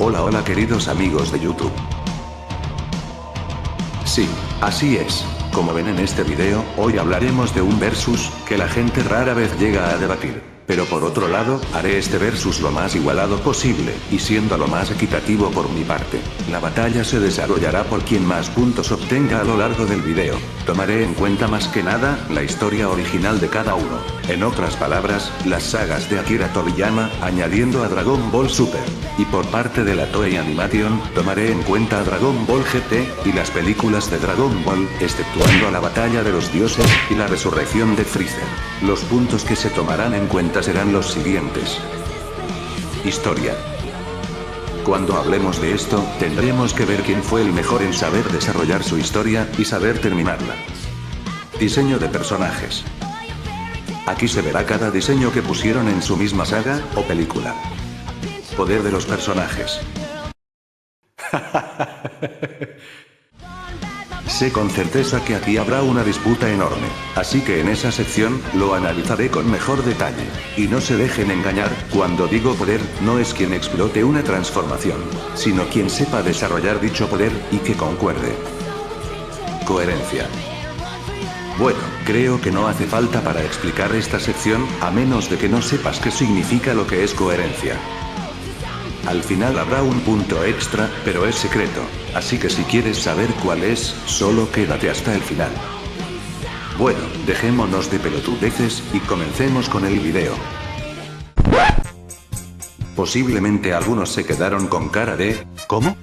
Hola hola queridos amigos de YouTube. Sí, así es. Como ven en este video, hoy hablaremos de un versus, que la gente rara vez llega a debatir. Pero por otro lado, haré este versus lo más igualado posible, y siendo lo más equitativo por mi parte. La batalla se desarrollará por quien más puntos obtenga a lo largo del video. Tomaré en cuenta más que nada, la historia original de cada uno. En otras palabras, las sagas de Akira Toriyama, añadiendo a Dragon Ball Super. Y por parte de la Toei Animation, tomaré en cuenta a Dragon Ball GT, y las películas de Dragon Ball, exceptuando a la batalla de los dioses, y la resurrección de Freezer. Los puntos que se tomarán en cuenta serán los siguientes. Historia. Cuando hablemos de esto, tendremos que ver quién fue el mejor en saber desarrollar su historia, y saber terminarla. Diseño de personajes. Aquí se verá cada diseño que pusieron en su misma saga, o película. Poder de los personajes. Sé con certeza que aquí habrá una disputa enorme, así que en esa sección, lo analizaré con mejor detalle. Y no se dejen engañar, cuando digo poder, no es quien explote una transformación, sino quien sepa desarrollar dicho poder, y que concuerde. Coherencia. Bueno, creo que no hace falta para explicar esta sección, a menos de que no sepas qué significa lo que es coherencia. Al final habrá un punto extra, pero es secreto, así que si quieres saber cuál es, solo quédate hasta el final. Bueno, dejémonos de pelotudeces, y comencemos con el video. Posiblemente algunos se quedaron con cara de ¿cómo?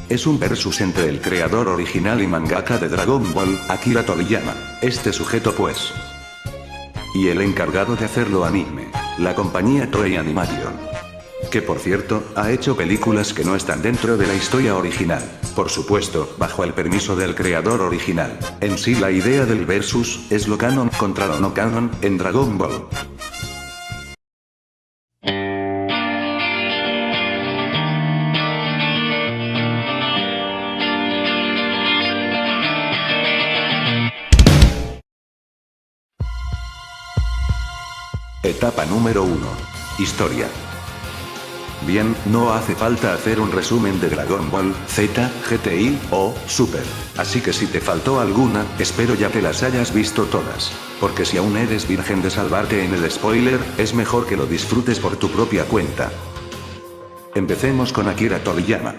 Es un versus entre el creador original y mangaka de Dragon Ball, Akira Toriyama, este sujeto pues. Y el encargado de hacerlo anime, la compañía Toei Animation. Que por cierto, ha hecho películas que no están dentro de la historia original, por supuesto, bajo el permiso del creador original. En sí la idea del versus, es lo canon contra lo no canon, en Dragon Ball. Etapa número 1. Historia. Bien, no hace falta hacer un resumen de Dragon Ball, Z, GTI, o Super. Así que si te faltó alguna, espero ya te las hayas visto todas. Porque si aún eres virgen de salvarte en el spoiler, es mejor que lo disfrutes por tu propia cuenta. Empecemos con Akira Toriyama.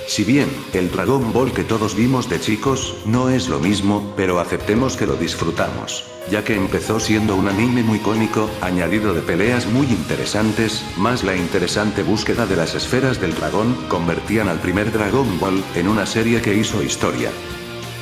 Si bien, el Dragon Ball que todos vimos de chicos, no es lo mismo, pero aceptemos que lo disfrutamos, ya que empezó siendo un anime muy cómico, añadido de peleas muy interesantes, más la interesante búsqueda de las esferas del dragón, convertían al primer Dragon Ball, en una serie que hizo historia.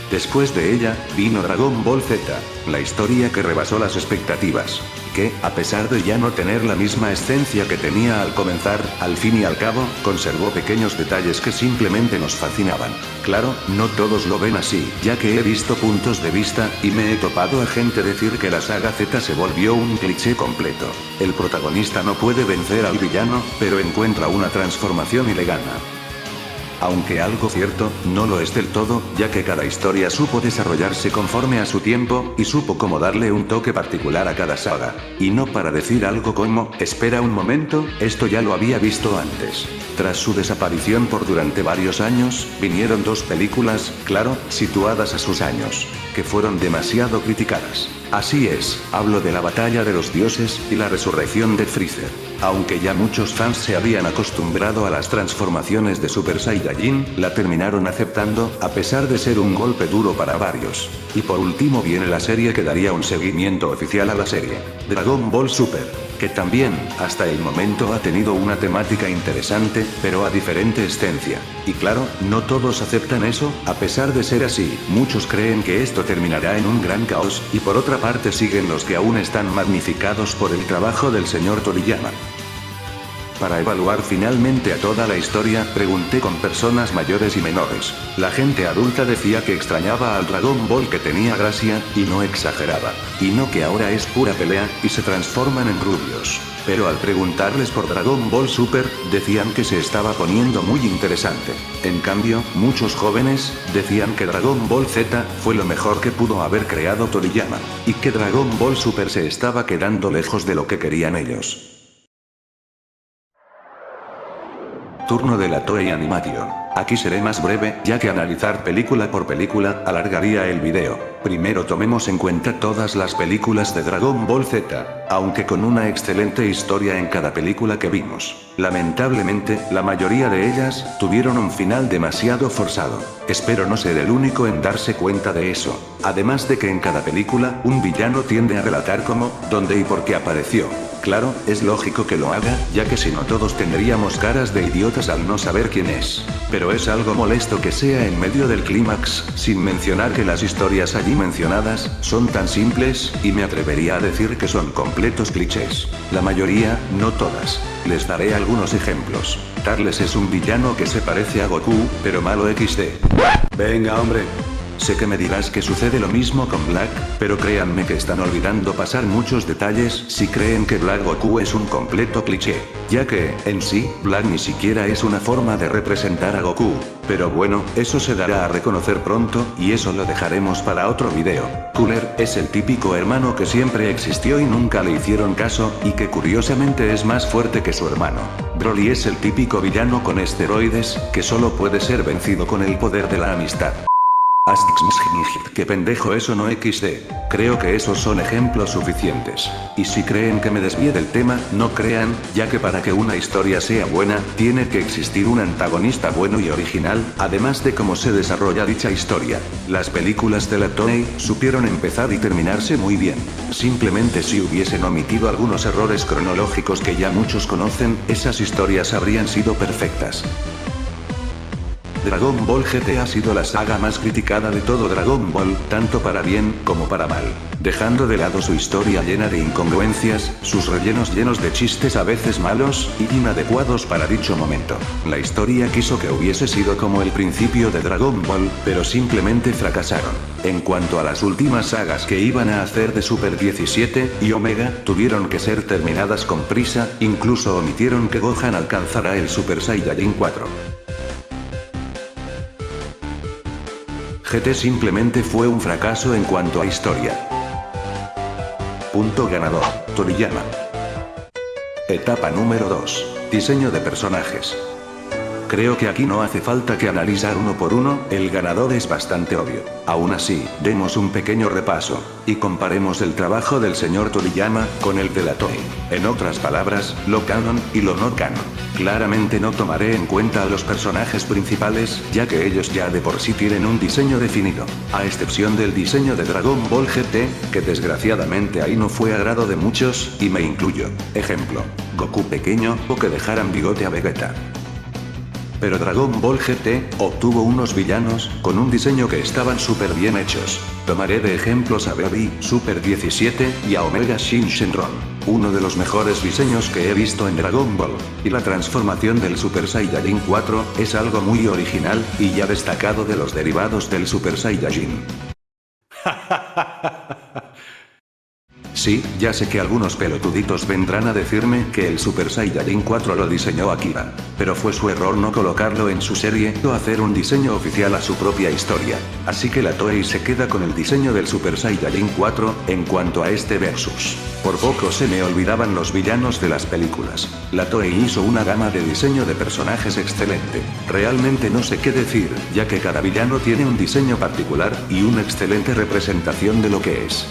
Después de ella, vino Dragon Ball Z, la historia que rebasó las expectativas. Que, a pesar de ya no tener la misma esencia que tenía al comenzar, al fin y al cabo, conservó pequeños detalles que simplemente nos fascinaban. Claro, no todos lo ven así, ya que he visto puntos de vista, y me he topado a gente decir que la saga Z se volvió un cliché completo. El protagonista no puede vencer al villano, pero encuentra una transformación y le gana. Aunque algo cierto, no lo es del todo, ya que cada historia supo desarrollarse conforme a su tiempo, y supo cómo darle un toque particular a cada saga. Y no para decir algo como, espera un momento, esto ya lo había visto antes. Tras su desaparición por durante varios años, vinieron dos películas, claro, situadas a sus años, que fueron demasiado criticadas. Así es, hablo de la batalla de los dioses, y la resurrección de Freezer. Aunque ya muchos fans se habían acostumbrado a las transformaciones de Super Saiyajin, la terminaron aceptando, a pesar de ser un golpe duro para varios. Y por último viene la serie que daría un seguimiento oficial a la serie, Dragon Ball Super, que también, hasta el momento ha tenido una temática interesante, pero a diferente esencia. Y claro, no todos aceptan eso, a pesar de ser así, muchos creen que esto terminará en un gran caos, y por otra parte siguen los que aún están magnificados por el trabajo del señor Toriyama. Para evaluar finalmente a toda la historia, pregunté con personas mayores y menores. La gente adulta decía que extrañaba al Dragon Ball que tenía gracia, y no exageraba. Y no que ahora es pura pelea, y se transforman en rubios. Pero al preguntarles por Dragon Ball Super, decían que se estaba poniendo muy interesante. En cambio, muchos jóvenes, decían que Dragon Ball Z, fue lo mejor que pudo haber creado Toriyama. Y que Dragon Ball Super se estaba quedando lejos de lo que querían ellos. Turno de la Toei Animation. Aquí seré más breve, ya que analizar película por película alargaría el video. Primero tomemos en cuenta todas las películas de Dragon Ball Z, aunque con una excelente historia en cada película que vimos. Lamentablemente, la mayoría de ellas tuvieron un final demasiado forzado. Espero no ser el único en darse cuenta de eso. Además de que en cada película, un villano tiende a relatar cómo, dónde y por qué apareció. Claro, es lógico que lo haga, ya que si no todos tendríamos caras de idiotas al no saber quién es. Pero es algo molesto que sea en medio del clímax, sin mencionar que las historias allí mencionadas son tan simples, y me atrevería a decir que son completos clichés. La mayoría, no todas. Les daré algunos ejemplos. Turles es un villano que se parece a Goku, pero malo XD. Venga, hombre. Sé que me dirás que sucede lo mismo con Black, pero créanme que están olvidando pasar muchos detalles si creen que Black Goku es un completo cliché, ya que, en sí, Black ni siquiera es una forma de representar a Goku. Pero bueno, eso se dará a reconocer pronto, y eso lo dejaremos para otro video. Cooler es el típico hermano que siempre existió y nunca le hicieron caso, y que curiosamente es más fuerte que su hermano. Broly es el típico villano con esteroides, que solo puede ser vencido con el poder de la amistad. Que pendejo eso no XD. Creo que esos son ejemplos suficientes. Y si creen que me desvíe del tema, no crean, ya que para que una historia sea buena, tiene que existir un antagonista bueno y original, además de cómo se desarrolla dicha historia. Las películas de la Toei supieron empezar y terminarse muy bien. Simplemente si hubiesen omitido algunos errores cronológicos que ya muchos conocen, esas historias habrían sido perfectas. Dragon Ball GT ha sido la saga más criticada de todo Dragon Ball, tanto para bien como para mal. Dejando de lado su historia llena de incongruencias, sus rellenos llenos de chistes a veces malos y inadecuados para dicho momento. La historia quiso que hubiese sido como el principio de Dragon Ball, pero simplemente fracasaron. En cuanto a las últimas sagas que iban a hacer de Super 17 y Omega, tuvieron que ser terminadas con prisa, incluso omitieron que Gohan alcanzará el Super Saiyajin 4. GT simplemente fue un fracaso en cuanto a historia. Punto ganador, Toriyama. Etapa número 2. Diseño de personajes. Creo que aquí no hace falta que analizar uno por uno, el ganador es bastante obvio. Aún así, demos un pequeño repaso, y comparemos el trabajo del señor Toriyama con el de la Toei. En otras palabras, lo canon y lo no canon. Claramente no tomaré en cuenta a los personajes principales, ya que ellos ya de por sí tienen un diseño definido, a excepción del diseño de Dragon Ball GT, que desgraciadamente ahí no fue agrado de muchos, y me incluyo. Ejemplo, Goku pequeño, o que dejaran bigote a Vegeta. Pero Dragon Ball GT obtuvo unos villanos con un diseño que estaban súper bien hechos. Tomaré de ejemplos a Baby, Super 17 y a Omega Shenron, uno de los mejores diseños que he visto en Dragon Ball. Y la transformación del Super Saiyajin 4 es algo muy original y ya destacado de los derivados del Super Saiyajin. Sí, ya sé que algunos pelotuditos vendrán a decirme que el Super Saiyajin 4 lo diseñó Akira, pero fue su error no colocarlo en su serie o hacer un diseño oficial a su propia historia. Así que la Toei se queda con el diseño del Super Saiyajin 4, en cuanto a este versus. Por poco se me olvidaban los villanos de las películas. La Toei hizo una gama de diseño de personajes excelente. Realmente no sé qué decir, ya que cada villano tiene un diseño particular y una excelente representación de lo que es.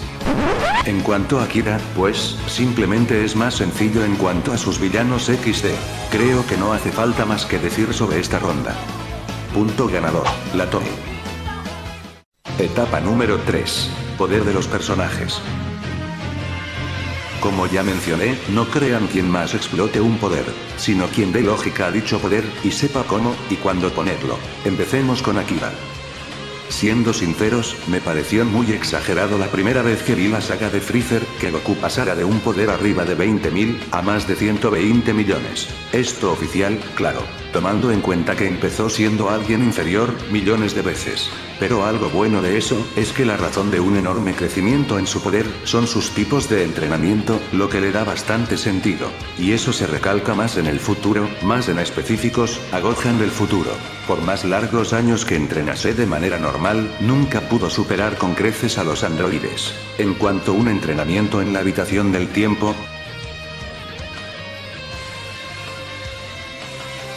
En cuanto a Akira, pues, simplemente es más sencillo en cuanto a sus villanos XD. Creo que no hace falta más que decir sobre esta ronda. Punto ganador, la Toei. Etapa número 3. Poder de los personajes. Como ya mencioné, no crean quien más explote un poder, sino quien dé lógica a dicho poder, y sepa cómo, y cuándo ponerlo. Empecemos con Akira. Siendo sinceros, me pareció muy exagerado la primera vez que vi la saga de Freezer, que Goku pasara de un poder arriba de 20.000 a más de 120 millones. Esto oficial, claro, tomando en cuenta que empezó siendo alguien inferior millones de veces. Pero algo bueno de eso es que la razón de un enorme crecimiento en su poder son sus tipos de entrenamiento, lo que le da bastante sentido. Y eso se recalca más en el futuro, más en específicos, a Gohan del futuro. Por más largos años que entrenase de manera normal, nunca pudo superar con creces a los androides. En cuanto a un entrenamiento en la habitación del tiempo,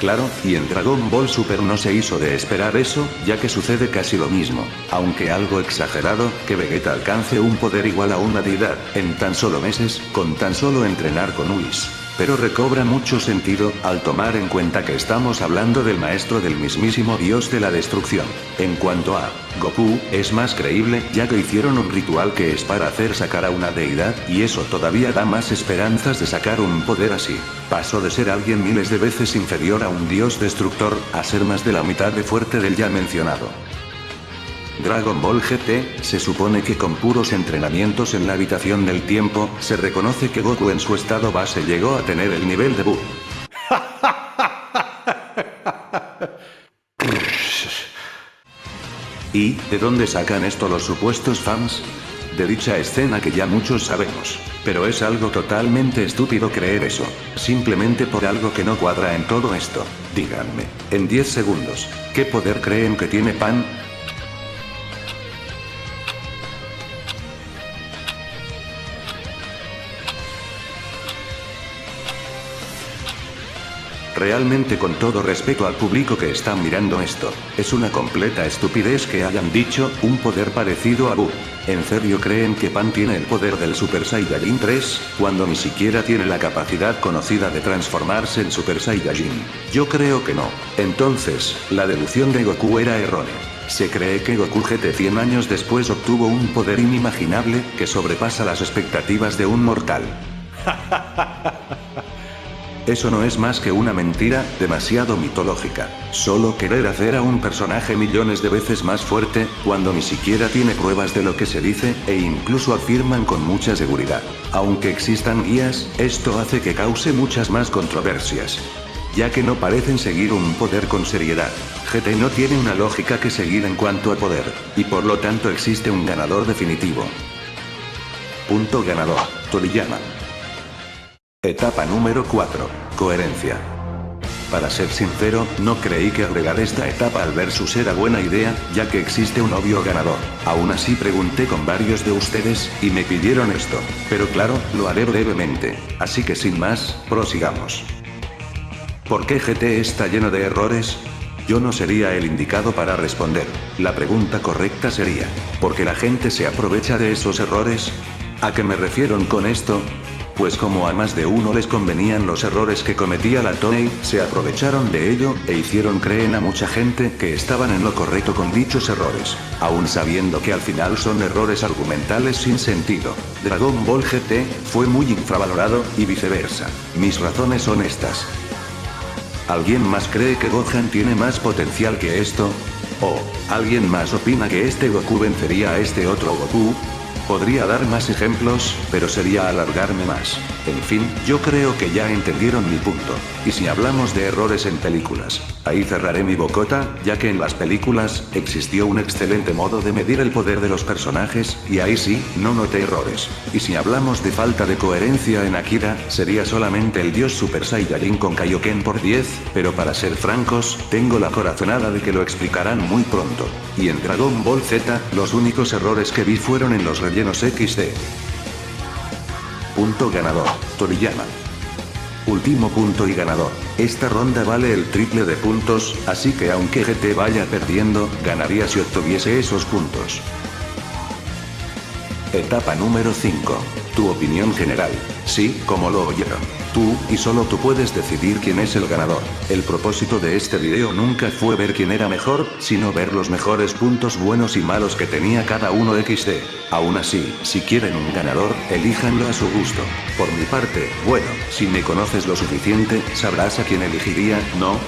Claro, y en Dragon Ball Super no se hizo de esperar eso, ya que sucede casi lo mismo, aunque algo exagerado, que Vegeta alcance un poder igual a una deidad, en tan solo meses, con tan solo entrenar con Whis. Pero recobra mucho sentido, al tomar en cuenta que estamos hablando del maestro del mismísimo dios de la destrucción. En cuanto a Goku, es más creíble, ya que hicieron un ritual que es para hacer sacar a una deidad, y eso todavía da más esperanzas de sacar un poder así. Pasó de ser alguien miles de veces inferior a un dios destructor, a ser más de la mitad de fuerte del ya mencionado. Dragon Ball GT, se supone que con puros entrenamientos en la habitación del tiempo, se reconoce que Goku en su estado base llegó a tener el nivel de Buu. ¿Y de dónde sacan esto los supuestos fans? De dicha escena que ya muchos sabemos. Pero es algo totalmente estúpido creer eso. Simplemente por algo que no cuadra en todo esto. Díganme, en 10 segundos, ¿qué poder creen que tiene Pan? Realmente, con todo respeto al público que está mirando esto, es una completa estupidez que hayan dicho un poder parecido a Buu. ¿En serio creen que Pan tiene el poder del Super Saiyajin 3, cuando ni siquiera tiene la capacidad conocida de transformarse en Super Saiyajin? Yo creo que no. Entonces, la deducción de Goku era errónea. Se cree que Goku GT 100 años después obtuvo un poder inimaginable que sobrepasa las expectativas de un mortal. Eso no es más que una mentira, demasiado mitológica. Solo querer hacer a un personaje millones de veces más fuerte, cuando ni siquiera tiene pruebas de lo que se dice, e incluso afirman con mucha seguridad. Aunque existan guías, esto hace que cause muchas más controversias, ya que no parecen seguir un poder con seriedad. GT no tiene una lógica que seguir en cuanto a poder, y por lo tanto existe un ganador definitivo. Punto ganador, Toriyama. Etapa número 4. Coherencia. Para ser sincero, no creí que agregar esta etapa al versus era buena idea, ya que existe un obvio ganador. Aún así pregunté con varios de ustedes, y me pidieron esto. Pero claro, lo haré brevemente. Así que sin más, prosigamos. ¿Por qué GT está lleno de errores? Yo no sería el indicado para responder. La pregunta correcta sería, ¿por qué la gente se aprovecha de esos errores? ¿A qué me refiero con esto? Pues como a más de uno les convenían los errores que cometía la Toei, se aprovecharon de ello, e hicieron creer a mucha gente que estaban en lo correcto con dichos errores, aún sabiendo que al final son errores argumentales sin sentido. Dragon Ball GT fue muy infravalorado, y viceversa. Mis razones son estas. ¿Alguien más cree que Gohan tiene más potencial que esto? ¿O alguien más opina que este Goku vencería a este otro Goku? Podría dar más ejemplos, pero sería alargarme más. En fin, yo creo que ya entendieron mi punto. Y si hablamos de errores en películas, ahí cerraré mi bocota, ya que en las películas, existió un excelente modo de medir el poder de los personajes, y ahí sí, no noté errores. Y si hablamos de falta de coherencia en Akira, sería solamente el dios Super Saiyajin con Kaioken por 10, pero para ser francos, tengo la corazonada de que lo explicarán muy pronto. Y en Dragon Ball Z, los únicos errores que vi fueron en los rellenos XD. Punto ganador, Toriyama. Último punto y ganador. Esta ronda vale el triple de puntos, así que aunque GT vaya perdiendo, ganaría si obtuviese esos puntos. Etapa número 5. Tu opinión general. Sí, como lo oyeron. Tú, y solo tú puedes decidir quién es el ganador. El propósito de este video nunca fue ver quién era mejor, sino ver los mejores puntos buenos y malos que tenía cada uno XD. Aún así, si quieren un ganador, elíjanlo a su gusto. Por mi parte, bueno, si me conoces lo suficiente, sabrás a quién elegiría, ¿no?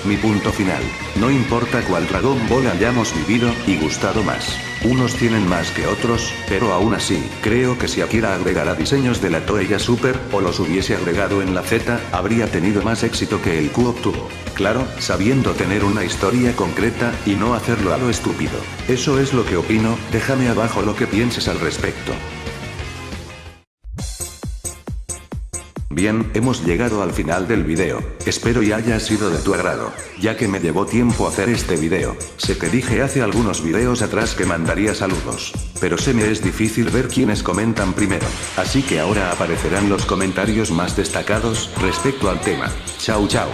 Mi punto final. No importa cuál Dragon Ball hayamos vivido y gustado más. Unos tienen más que otros, pero aún así, creo que si Akira agregara diseños de la Toei a Super, o los hubiese agregado en la Z, habría tenido más éxito que el Q obtuvo. Claro, sabiendo tener una historia concreta, y no hacerlo a lo estúpido. Eso es lo que opino, déjame abajo lo que pienses al respecto. Bien, hemos llegado al final del video. Espero y haya sido de tu agrado, ya que me llevó tiempo hacer este video. Sé que dije hace algunos videos atrás que mandaría saludos, pero se me es difícil ver quiénes comentan primero. Así que ahora aparecerán los comentarios más destacados respecto al tema. Chau chau.